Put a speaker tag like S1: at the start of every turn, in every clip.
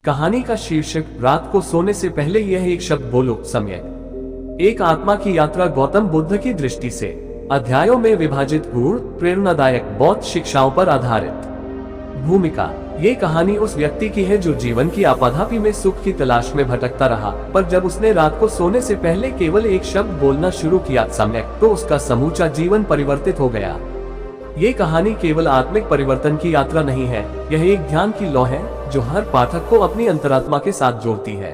S1: कहानी का शीर्षक रात को सोने से पहले यह एक शब्द बोलो सम्यक। एक आत्मा की यात्रा गौतम बुद्ध की दृष्टि से अध्यायों में विभाजित गूढ़ प्रेरणादायक बौद्ध शिक्षाओं पर आधारित। भूमिका, ये कहानी उस व्यक्ति की है जो जीवन की आपाधापी में सुख की तलाश में भटकता रहा, पर जब उसने रात को सोने से पहले केवल एक शब्द बोलना शुरू किया सम्यक, तो उसका समूचा जीवन परिवर्तित हो गया। ये कहानी केवल आत्मिक परिवर्तन की यात्रा नहीं है, यह एक ध्यान की लौ है जो हर पाठक को अपनी अंतरात्मा के साथ जोड़ती है।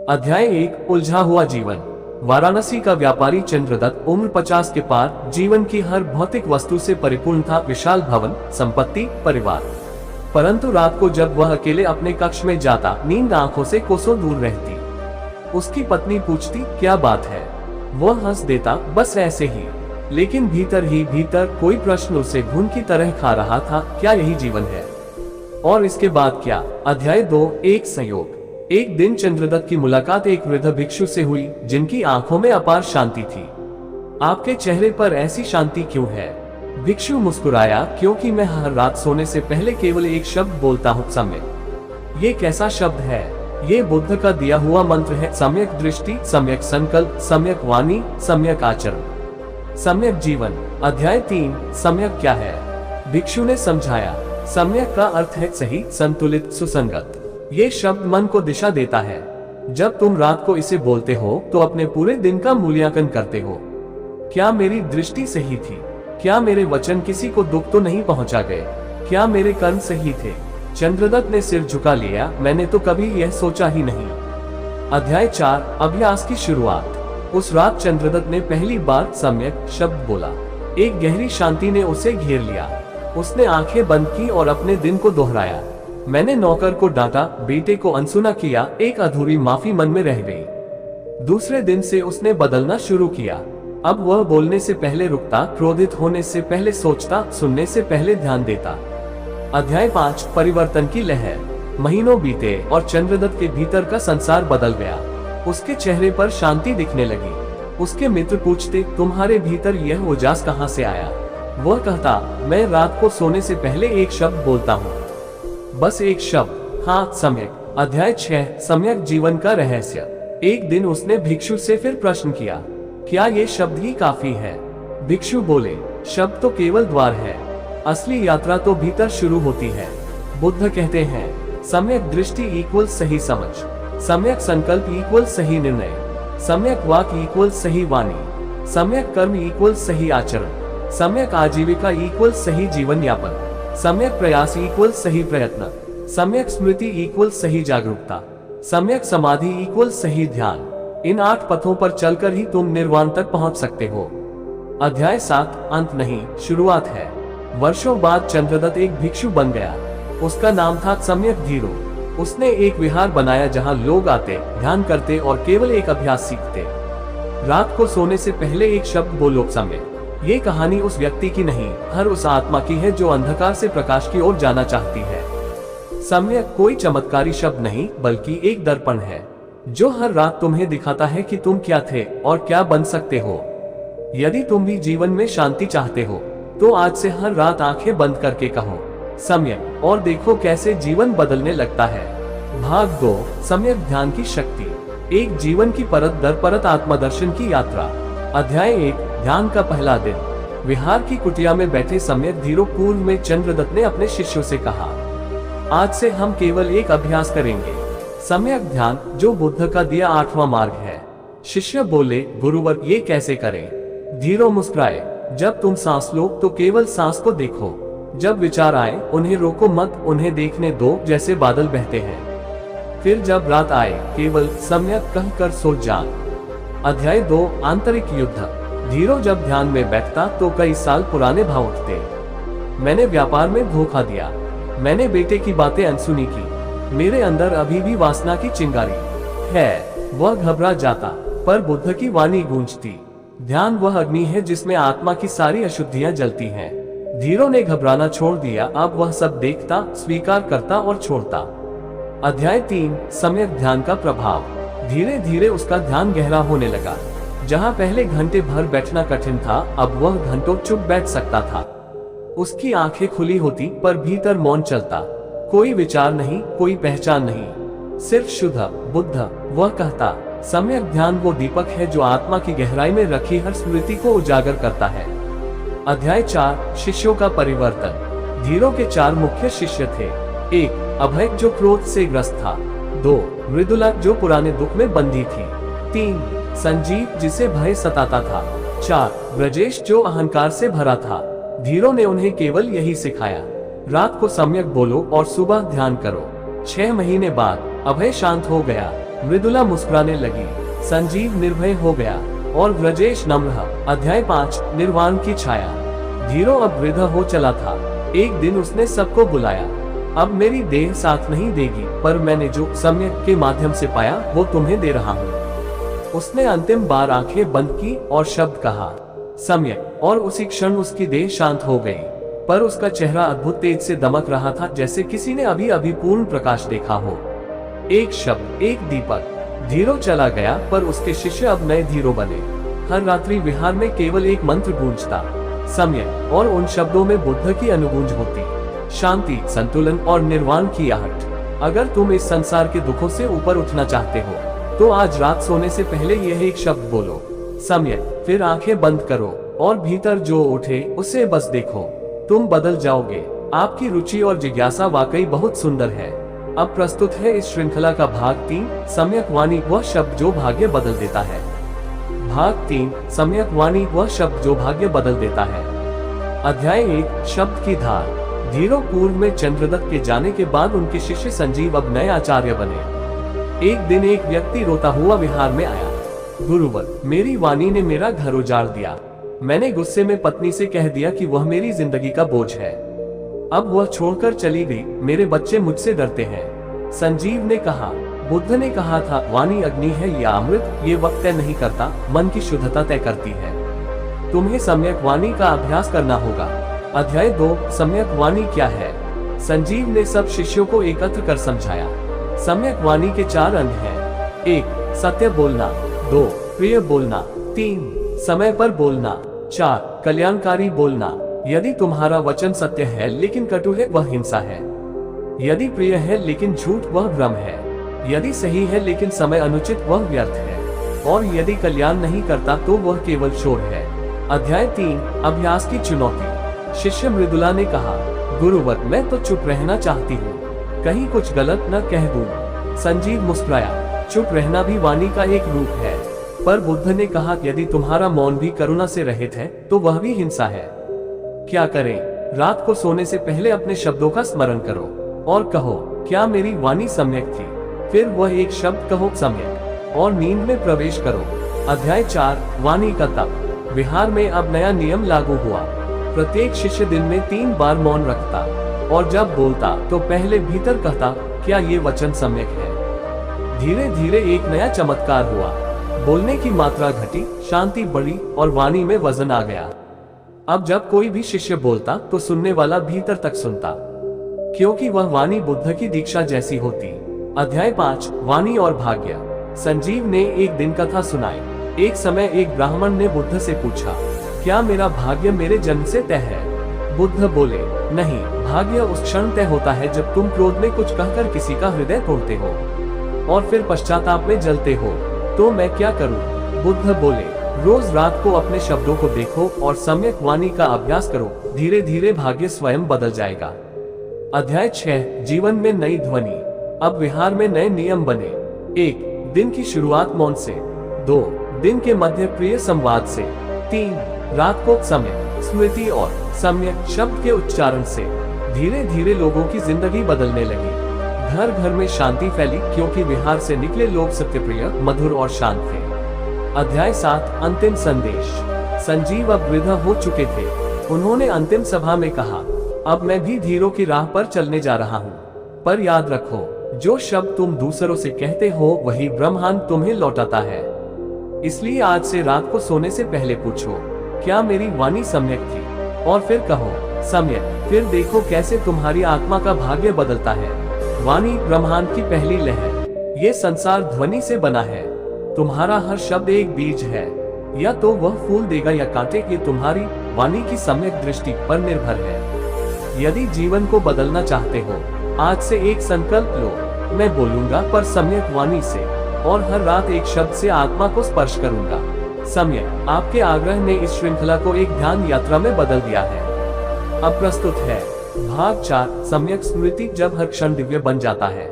S1: अध्याय 1, उलझा हुआ जीवन। वाराणसी का व्यापारी चंद्रदत्त उम्र 50 के पार, जीवन की हर भौतिक वस्तु से परिपूर्ण था, विशाल भवन, संपत्ति, परिवार। परंतु रात को जब वह अकेले अपने कक्ष में जाता, नींद आंखों से कोसों दूर रहती। उसकी पत्नी पूछती, क्या बात है? वह हंस देता, बस ऐसे ही। लेकिन भीतर ही भीतर कोई प्रश्न उसे घुन की तरह खा रहा था, क्या यही जीवन है? और इसके बाद क्या? अध्याय 2, एक संयोग। एक दिन चंद्रदत्त की मुलाकात एक वृद्ध भिक्षु से हुई, जिनकी आंखों में अपार शांति थी। आपके चेहरे पर ऐसी शांति क्यों है? भिक्षु मुस्कुराया, क्योंकि मैं हर रात सोने से पहले केवल एक शब्द बोलता हूँ, सम्यक। ये कैसा शब्द है? ये बुद्ध का दिया हुआ मंत्र है। सम्यक दृष्टि, सम्यक संकल्प, सम्यक वाणी, सम्यक आचरण, सम्यक जीवन। अध्याय 3, सम्यक क्या है? भिक्षु ने समझाया, सम्यक का अर्थ है सही, संतुलित, सुसंगत। ये शब्द मन को दिशा देता है। जब तुम रात को इसे बोलते हो तो अपने पूरे दिन का मूल्यांकन करते हो। क्या मेरी दृष्टि सही थी? क्या मेरे वचन किसी को दुख तो नहीं पहुंचा गए? क्या मेरे कर्म सही थे? चंद्रदत्त ने सिर झुका लिया, मैंने तो कभी यह सोचा ही नहीं। अध्याय 4, अभ्यास की शुरुआत। उस रात चंद्रदत्त ने पहली बार सम्यक शब्द बोला। एक गहरी शांति ने उसे घेर लिया। उसने आंखें बंद की और अपने दिन को दोहराया। मैंने नौकर को डांटा, बेटे को अनसुना किया, एक अधूरी माफी मन में रह गई। दूसरे दिन से उसने बदलना शुरू किया। अब वह बोलने से पहले रुकता, क्रोधित होने से पहले सोचता, सुनने से पहले ध्यान देता। अध्याय 5, परिवर्तन की लहर। महीनों बीते और चंद्रदत्त के भीतर का संसार बदल गया। उसके चेहरे पर शांति दिखने लगी। उसके मित्र पूछते, तुम्हारे भीतर यह उजास कहाँ से आया? वह कहता, मैं रात को सोने से पहले एक शब्द बोलता हूँ, बस एक शब्द, हाँ, सम्यक। अध्याय 6, सम्यक जीवन का रहस्य। एक दिन उसने भिक्षु से फिर प्रश्न किया, क्या ये शब्द ही काफी है? भिक्षु बोले, शब्द तो केवल द्वार है, असली यात्रा तो भीतर शुरू होती है। बुद्ध कहते हैं, सम्यक दृष्टि इक्वल सही समझ, सम्यक संकल्प इक्वल सही निर्णय, सम्यक वाक इक्वल सही वाणी, सम्यक कर्म इक्वल सही आचरण, सम्यक आजीविका इक्वल सही जीवन यापन, सम्यक प्रयास इक्वल सही प्रयत्न, सम्यक स्मृति इक्वल सही जागरूकता, सम्यक समाधि इक्वल सही ध्यान। इन 8 पथों पर चलकर ही तुम निर्वाण तक पहुंच सकते हो। अध्याय 7, अंत नहीं, शुरुआत है। वर्षों बाद चंद्रदत्त एक भिक्षु बन गया। उसका नाम था सम्यक धीरो। उसने एक विहार बनाया जहां लोग आते, ध्यान करते और केवल एक अभ्यास सीखते। रात को सोने से पहले एक शब्द बोलो सम्यक। ये कहानी उस व्यक्ति की नहीं, हर उस आत्मा की है जो अंधकार से प्रकाश की ओर जाना चाहती है। सम्यक कोई चमत्कारी शब्द नहीं, बल्कि एक दर्पण है जो हर रात तुम्हें दिखाता है कि तुम क्या थे और क्या बन सकते हो। यदि तुम भी जीवन में शांति चाहते हो तो आज से हर रात आंखें बंद करके कहो सम्यक, और देखो कैसे जीवन बदलने लगता है। भाग 2, सम्यक ध्यान की शक्ति। एक जीवन की परत दर परत आत्मदर्शन की यात्रा। अध्याय 1, ध्यान का पहला दिन। विहार की कुटिया में बैठे सम्यक धीरो पूर्व में चंद्रदत्त ने अपने शिष्यों से कहा, आज से हम केवल एक अभ्यास करेंगे, सम्यक ध्यान, जो बुद्ध का दिया 8वां मार्ग है। शिष्य बोले, गुरुवर ये कैसे करें? धीरो मुस्कुराए, जब तुम सांस लो तो केवल सांस को देखो, जब विचार आए उन्हें रोको मत, उन्हें देखने दो जैसे बादल बहते हैं। फिर जब रात आए केवल सम्यक कहकर सो जान। अध्याय 2, आंतरिक युद्ध। धीरो जब ध्यान में बैठता तो कई साल पुराने भाव उठते। मैंने व्यापार में धोखा दिया, मैंने बेटे की बातें अनसुनी की, मेरे अंदर अभी भी वासना की चिंगारी है। वह घबरा जाता, पर बुद्ध की वाणी गूंजती। ध्यान वह अग्नि है जिसमें आत्मा की सारी अशुद्धियां जलती हैं। धीरो ने घबराना छोड़ दिया, अब वह सब देखता, स्वीकार करता और छोड़ता। अध्याय 3, सम्यक ध्यान का प्रभाव। धीरे धीरे उसका ध्यान गहरा होने लगा। जहां पहले घंटे भर बैठना कठिन था, अब वह घंटों चुप बैठ सकता था। उसकी आंखें खुली होती पर भीतर मौन चलता। कोई विचार नहीं, कोई पहचान नहीं, सिर्फ शुद्ध बुद्ध। वह कहता, सम्यक ध्यान वो दीपक है जो आत्मा की गहराई में रखी हर स्मृति को उजागर करता है। अध्याय 4, शिष्यों का परिवर्तन। धीरो के 4 मुख्य शिष्य थे। 1, अभय जो क्रोध से ग्रस्त था। 2, मृदुला जो पुराने दुख में बंधी थी। 3, संजीव जिसे भय सताता था। 4, ब्रजेश जो अहंकार से भरा था। धीरो ने उन्हें केवल यही सिखाया, रात को सम्यक बोलो और सुबह ध्यान करो। 6 महीने बाद अभय शांत हो गया, मृदुला मुस्कुराने लगी, संजीव निर्भय हो गया और ब्रजेश नम्र। अध्याय 5, निर्वाण की छाया। धीरो अब वृद्ध हो चला था। एक दिन उसने सबको बुलाया, अब मेरी देह साथ नहीं देगी, पर मैंने जो सम्यक के माध्यम से पाया वो तुम्हें दे रहा हूँ। उसने अंतिम बार आंखें बंद की और शब्द कहा, सम्यक, और उसी क्षण उसकी देह शांत हो गई, पर उसका चेहरा अद्भुत तेज से दमक रहा था, जैसे किसी ने अभी अभी पूर्ण प्रकाश देखा हो। एक शब्द, एक दीपक। धीरो चला गया, पर उसके शिष्य अब नए धीरो बने। हर रात्रि विहार में केवल एक मंत्र गूंजता, सम्यक, और उन शब्दों में बुद्ध की अनुगूंज होती, शांति, संतुलन और निर्वाण की आहट। अगर तुम इस संसार के दुखों से ऊपर उठना चाहते हो तो आज रात सोने से पहले यह एक शब्द बोलो, सम्यक, फिर आंखें बंद करो और भीतर जो उठे उसे बस देखो। तुम बदल जाओगे। आपकी रुचि और जिज्ञासा वाकई बहुत सुंदर है। अब प्रस्तुत है इस श्रृंखला का भाग 3, सम्यक वाणी, वह शब्द जो भाग्य बदल देता है। भाग 3, सम्यक वाणी, वह शब्द जो भाग्य बदल देता है। अध्याय 1, शब्द की धार। धीरो पूर्व में चंद्रदत्त के जाने के बाद उनके शिष्य संजीव अब नए आचार्य बने। एक दिन एक व्यक्ति रोता हुआ विहार में आया, गुरुवर, मेरी वाणी ने मेरा घर उजाड़ दिया। मैंने गुस्से में पत्नी से कह दिया कि वह मेरी जिंदगी का बोझ है। अब वह छोड़कर चली गई। मेरे बच्चे मुझसे डरते हैं। संजीव ने कहा, बुद्ध ने कहा था, वाणी अग्नि है या अमृत, ये वक्त तय नहीं करता, मन की शुद्धता तय करती है। तुम्हें सम्यक वाणी का अभ्यास करना होगा। अध्याय 2, सम्यक वाणी क्या है। संजीव ने सब शिष्यों को एकत्र कर समझाया। सम्यक वाणी के 4 अंग हैं। 1, सत्य बोलना। 2, प्रिय बोलना। 3, समय पर बोलना। 4, कल्याणकारी बोलना। यदि तुम्हारा वचन सत्य है लेकिन कटु है, वह हिंसा है। यदि प्रिय है लेकिन झूठ, वह भ्रम है। यदि सही है लेकिन समय अनुचित, वह व्यर्थ है। और यदि कल्याण नहीं करता तो वह केवल शोर है। अध्याय 3, अभ्यास की चुनौती। शिष्य मृदुला ने कहा, गुरुवर, मैं तो चुप रहना चाहती हूँ, कहीं कुछ गलत न कह दूं। संजीव मुस्कुराया, चुप रहना भी वाणी का एक रूप है, पर बुद्ध ने कहा, यदि तुम्हारा मौन भी करुणा से रहित है तो वह भी हिंसा है। क्या करें? रात को सोने से पहले अपने शब्दों का स्मरण करो और कहो, क्या मेरी वाणी सम्यक थी? फिर वह एक शब्द कहो, सम्यक, और नींद में प्रवेश करो। अध्याय 4, वाणी का तप। विहार में अब नया नियम लागू हुआ। प्रत्येक शिष्य दिन में 3 बार मौन रखता और जब बोलता तो पहले भीतर कहता, क्या ये वचन सम्यक है? धीरे धीरे एक नया चमत्कार हुआ। बोलने की मात्रा घटी, शांति बढ़ी और वाणी में वजन आ गया। अब जब कोई भी शिष्य बोलता तो सुनने वाला भीतर तक सुनता, क्योंकि वह वाणी बुद्ध की दीक्षा जैसी होती। अध्याय 5, वाणी और भाग्य। संजीव ने एक दिन कथा सुनाई। एक समय एक ब्राह्मण ने बुद्ध से पूछा, क्या मेरा भाग्य मेरे जन्म से तय है? बुद्ध बोले, नहीं, भाग्य उस क्षण तय होता है जब तुम क्रोध में कुछ कहकर किसी का हृदय तोड़ते हो और फिर पश्चाताप में जलते हो। तो मैं क्या करूं? बुद्ध बोले, रोज रात को अपने शब्दों को देखो और सम्यक वाणी का अभ्यास करो, धीरे धीरे भाग्य स्वयं बदल जाएगा। अध्याय 6, जीवन में नई ध्वनि। अब विहार में नए नियम बने। 1, दिन की शुरुआत मौन से। 2, दिन के मध्य प्रिय संवाद से। 3, रात को सम्यक स्मृति और सम्यक शब्द के उच्चारण से। धीरे धीरे लोगों की जिंदगी बदलने लगी। घर घर में शांति फैली, क्योंकि विहार से निकले लोग सत्यप्रिय, मधुर और शांत थे। अध्याय 7, अंतिम संदेश। संजीव अब वृद्ध हो चुके थे। उन्होंने अंतिम सभा में कहा, अब मैं भी धीरों की राह पर चलने जा रहा हूँ, पर याद रखो, जो शब्द तुम दूसरों से कहते हो वही ब्रह्मांड तुम्हें लौटाता है। इसलिए आज से रात को सोने से पहले पूछो, क्या मेरी वाणी सम्यक थी? और फिर कहो, सम्यक। फिर देखो कैसे तुम्हारी आत्मा का भाग्य बदलता है। वाणी ब्रह्मांड की पहली लहर। ये संसार ध्वनि से बना है। तुम्हारा हर शब्द एक बीज है, या तो वह फूल देगा या कांटे। ये तुम्हारी वाणी की सम्यक दृष्टि पर निर्भर है। यदि जीवन को बदलना चाहते हो, आज से एक संकल्प लो, मैं बोलूंगा पर सम्यक वाणी से, और हर रात एक शब्द से आत्मा को स्पर्श करूंगा। सम्यक, आपके आग्रह ने इस श्रृंखला को एक ध्यान यात्रा में बदल दिया है। अब प्रस्तुत है भाग 4, सम्यक स्मृति, जब हर क्षण दिव्य बन जाता है।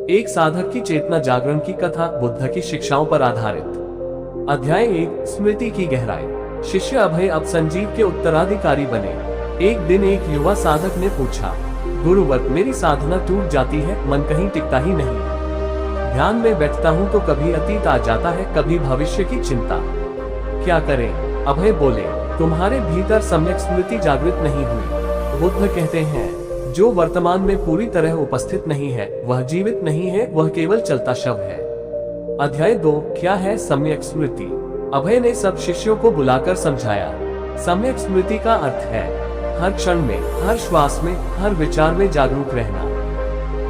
S1: एक साधक की चेतना जागरण की कथा, बुद्ध की शिक्षाओं पर आधारित। अध्याय 1, स्मृति की गहराई। शिष्य अभय अब संजीव के उत्तराधिकारी बने। एक दिन एक युवा साधक ने पूछा, गुरुवर, मेरी साधना टूट जाती है, मन कहीं टिकता ही नहीं। ध्यान में बैठता हूँ तो कभी अतीत आ जाता है, कभी भविष्य की चिंता। क्या करें? अभय बोले, तुम्हारे भीतर सम्यक स्मृति जागृत नहीं हुई। बुद्ध कहते हैं, जो वर्तमान में पूरी तरह उपस्थित नहीं है वह जीवित नहीं है, वह केवल चलता शव है। अध्याय 2, क्या है सम्यक स्मृति? अभय ने सब शिष्यों को बुलाकर समझाया। सम्यक स्मृति का अर्थ है हर क्षण में, हर श्वास में, हर विचार में जागरूक रहना।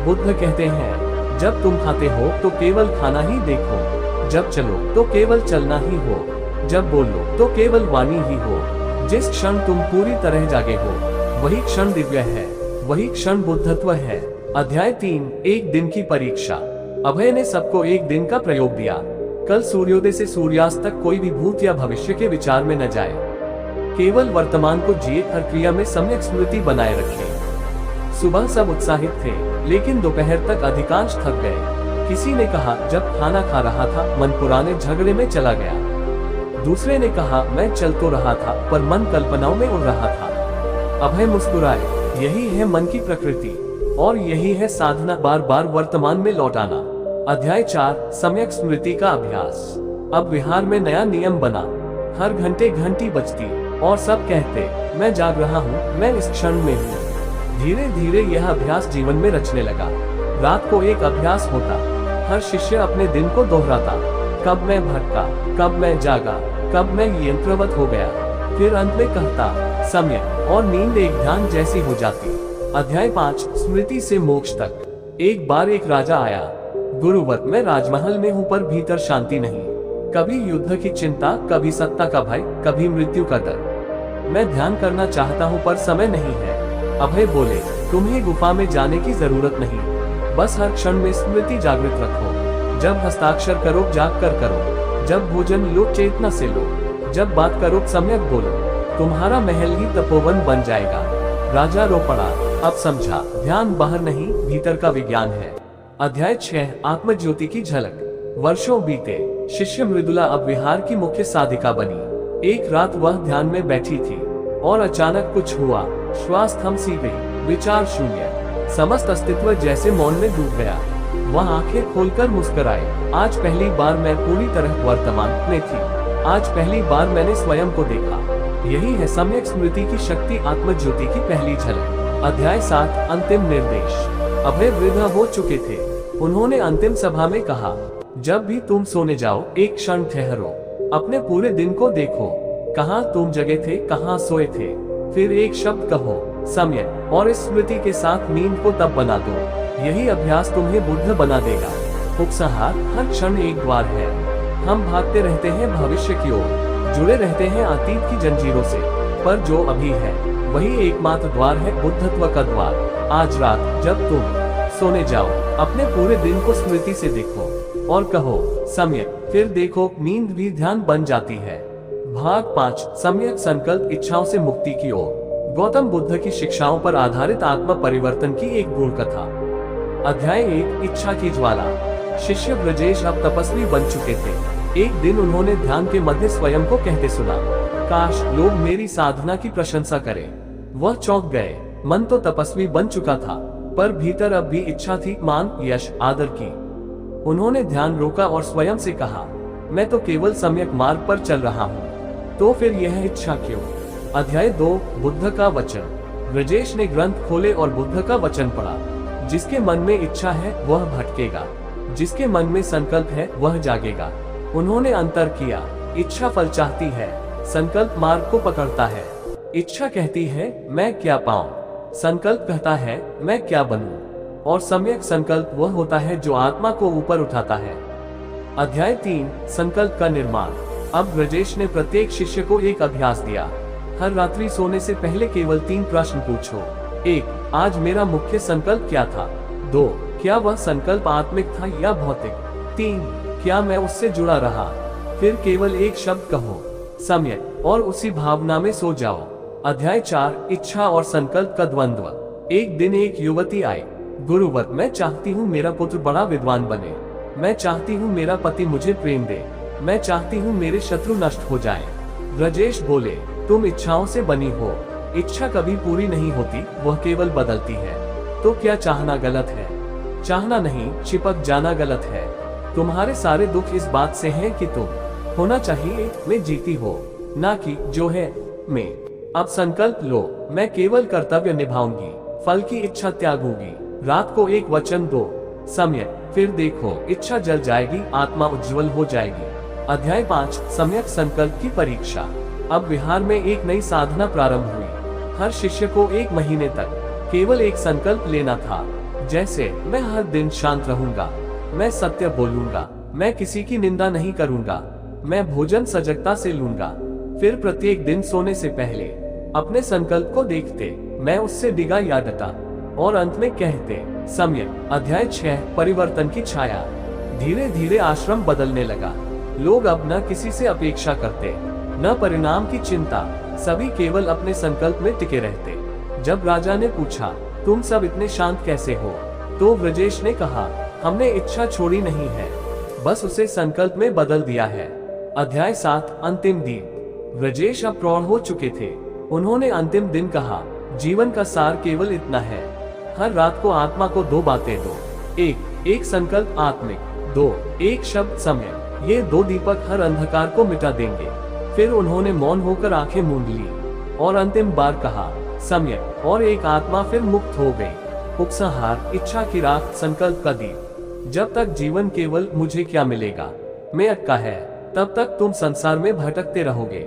S1: बुद्ध कहते हैं, जब तुम खाते हो तो केवल खाना ही देखो, जब चलो तो केवल चलना ही हो, जब बोलो तो केवल वाणी ही हो। जिस क्षण तुम पूरी तरह जागे हो वही क्षण दिव्य है, वही क्षण बुद्धत्व है। अध्याय 3, एक दिन की परीक्षा। अभय ने सबको एक दिन का प्रयोग दिया। कल सूर्योदय से सूर्यास्त तक कोई भी भूत या भविष्य के विचार में न जाए, केवल वर्तमान को जिए, हर क्रिया में सम्यक स्मृति बनाए रखें। सुबह सब उत्साहित थे, लेकिन दोपहर तक अधिकांश थक गए। किसी ने कहा, जब खाना खा रहा था मन पुराने झगड़े में चला गया। दूसरे ने कहा, मैं चल तो रहा था पर मन कल्पनाओं में उड़ रहा था। अभय मुस्कुराए, यही है मन की प्रकृति और यही है साधना, बार बार वर्तमान में लौटाना। अध्याय 4, सम्यक स्मृति का अभ्यास। अब विहार में नया नियम बना। हर घंटे घंटी बजती और सब कहते, मैं जाग रहा हूँ, मैं इस क्षण में हूँ। धीरे धीरे यह अभ्यास जीवन में रचने लगा। रात को एक अभ्यास होता, हर शिष्य अपने दिन को दोहराता। कब मैं भटका, कब मैं जागा, कब मैं यंत्रवत हो गया। फिर अंत में कहता, सम्यक, और नींद एक ध्यान जैसी हो जाती। अध्याय 5, स्मृति से मोक्ष तक। एक बार एक राजा आया, गुरुवर, मैं राजमहल में हूँ पर भीतर शांति नहीं। कभी युद्ध की चिंता, कभी सत्ता का भय, कभी मृत्यु का डर। मैं ध्यान करना चाहता हूँ पर समय नहीं है। अभय बोले, तुम्हें गुफा में जाने की जरूरत नहीं, बस हर क्षण में स्मृति जागृत रखो। जब हस्ताक्षर करो जाग कर करो, जब भोजन लो चेतना से लो, जब बात करो सम्यक बोलो। तुम्हारा महल ही तपोवन बन जाएगा। राजा रो पड़ा, अब समझा, ध्यान बाहर नहीं भीतर का विज्ञान है। अध्याय 6, आत्मज्योति की झलक। वर्षों बीते, शिष्य मृदुला अब विहार की मुख्य साधिका बनी। एक रात वह ध्यान में बैठी थी और अचानक कुछ हुआ। श्वास थम सी गई, विचार शून्य, समस्त अस्तित्व जैसे मौन में डूब गया। वह आंखें खोलकर मुस्कुराए, आज पहली बार मैं पूरी तरह वर्तमान में थी। आज पहली बार मैंने स्वयं को देखा। यही है सम्यक स्मृति की शक्ति, आत्मज्योति की पहली झलक। अध्याय 7, अंतिम निर्देश। अभय वृद्ध हो चुके थे। उन्होंने अंतिम सभा में कहा, जब भी तुम सोने जाओ एक क्षण ठहरो, अपने पूरे दिन को देखो, कहाँ तुम जगे थे, कहाँ सोए थे। फिर एक शब्द कहो, सम्यक, और इस स्मृति के साथ नींद को तब बना दो। यही अभ्यास तुम्हें बुद्ध बना देगा। उपसंहार, हर क्षण एक द्वार है। हम भागते रहते हैं भविष्य की ओर, जुड़े रहते हैं अतीत की जंजीरों से, पर जो अभी है वही एकमात्र द्वार है, बुद्धत्व का द्वार। आज रात जब तुम सोने जाओ, अपने पूरे दिन को स्मृति से देखो और कहो, सम्यक, फिर देखो नींद भी ध्यान बन जाती है। भाग 5, सम्यक संकल्प, इच्छाओं से मुक्ति की ओर। गौतम बुद्ध की शिक्षाओं पर आधारित आत्म परिवर्तन की एक गूढ़ कथा। अध्याय 1, इच्छा की ज्वाला। शिष्य ब्रजेश अब तपस्वी बन चुके थे। एक दिन उन्होंने ध्यान के मध्य स्वयं को कहते सुना, काश लोग मेरी साधना की प्रशंसा करें। वह चौंक गए। मन तो तपस्वी बन चुका था, पर भीतर अब भी इच्छा थी मान, यश, आदर की। उन्होंने ध्यान रोका और स्वयं से कहा, मैं तो केवल सम्यक मार्ग पर चल रहा हूँ, तो फिर यह इच्छा क्यों? अध्याय 2, बुद्ध का वचन। ब्रजेश ने ग्रंथ खोले और बुद्ध का वचन पढ़ा। जिसके मन में इच्छा है वह भटकेगा, जिसके मन में संकल्प है वह जागेगा। उन्होंने अंतर किया, इच्छा फल चाहती है, संकल्प मार्ग को पकड़ता है। इच्छा कहती है मैं क्या पाऊं, संकल्प कहता है मैं क्या बनूं, और सम्यक संकल्प वह होता है जो आत्मा को ऊपर उठाता है। अध्याय 3, संकल्प का निर्माण। अब ब्रजेश ने प्रत्येक शिष्य को एक अभ्यास दिया। हर रात्रि सोने से पहले केवल 3 प्रश्न पूछो। 1, आज मेरा मुख्य संकल्प क्या था? 2, क्या वह संकल्प आत्मिक था या भौतिक? 3. क्या मैं उससे जुड़ा रहा? फिर केवल एक शब्द कहो, सम्यक, और उसी भावना में सो जाओ। अध्याय 4, इच्छा और संकल्प का द्वंद्व। एक दिन एक युवती आई। गुरुवर, मैं चाहती हूँ मेरा पुत्र बड़ा विद्वान बने। मैं चाहती हूँ मेरा पति मुझे प्रेम दे। मैं चाहती हूँ मेरे शत्रु नष्ट हो जाएं। ब्रजेश बोले, तुम इच्छाओं से बनी हो। इच्छा कभी पूरी नहीं होती, वह केवल बदलती है। तो क्या चाहना गलत है? चाहना नहीं, चिपक जाना गलत है। तुम्हारे सारे दुख इस बात से हैं कि तुम होना चाहिए में जीती हो, ना कि जो है में। अब संकल्प लो, मैं केवल कर्तव्य निभाऊंगी, फल की इच्छा त्यागूंगी। रात को एक वचन दो, सम्यक, फिर देखो इच्छा जल जाएगी, आत्मा उज्जवल हो जाएगी। अध्याय 5, सम्यक संकल्प की परीक्षा। अब बिहार में एक नई साधना प्रारंभ हुई। हर शिष्य को 1 महीने तक केवल एक संकल्प लेना था, जैसे मैं हर दिन शांत रहूंगा, मैं सत्य बोलूंगा, मैं किसी की निंदा नहीं करूंगा, मैं भोजन सजगता से लूंगा। फिर प्रत्येक दिन सोने से पहले अपने संकल्प को देखते, मैं उससे डिगा या डटा, और अंत में कहते, सम्यक। अध्याय 6, परिवर्तन की छाया। धीरे धीरे आश्रम बदलने लगा। लोग अब न किसी से अपेक्षा करते, न परिणाम की चिंता, सभी केवल अपने संकल्प में टिके रहते। जब राजा ने पूछा, तुम सब इतने शांत कैसे हो, तो ब्रजेश ने कहा, हमने इच्छा छोड़ी नहीं है, बस उसे संकल्प में बदल दिया है। अध्याय 7, अंतिम दिन। ब्रजेश अब प्रौढ़ हो चुके थे। उन्होंने अंतिम दिन कहा, जीवन का सार केवल इतना है, हर रात को आत्मा को 2 बातें दो। एक संकल्प आत्मिक, 2 एक शब्द समय। ये 2 दीपक हर अंधकार को मिटा देंगे। फिर उन्होंने मौन होकर आंखें मूंद ली और अंतिम बार कहा, सम्यक, और एक आत्मा फिर मुक्त हो गई। उपसंहार, इच्छा की राख, संकल्प का दीप। जब तक जीवन केवल मुझे क्या मिलेगा में अटका है, तब तक तुम संसार में भटकते रहोगे।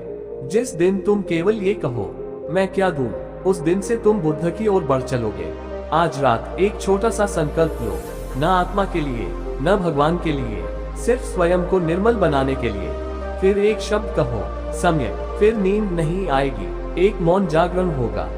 S1: जिस दिन तुम केवल ये कहो, मैं क्या दूं, उस दिन से तुम बुद्ध की ओर बढ़ चलोगे। आज रात एक छोटा सा संकल्प लो, न आत्मा के लिए, न भगवान के लिए, सिर्फ स्वयं को निर्मल बनाने के लिए। फिर एक शब्द कहो, सम्यक, फिर नींद नहीं आएगी, एक मौन जागरण होगा।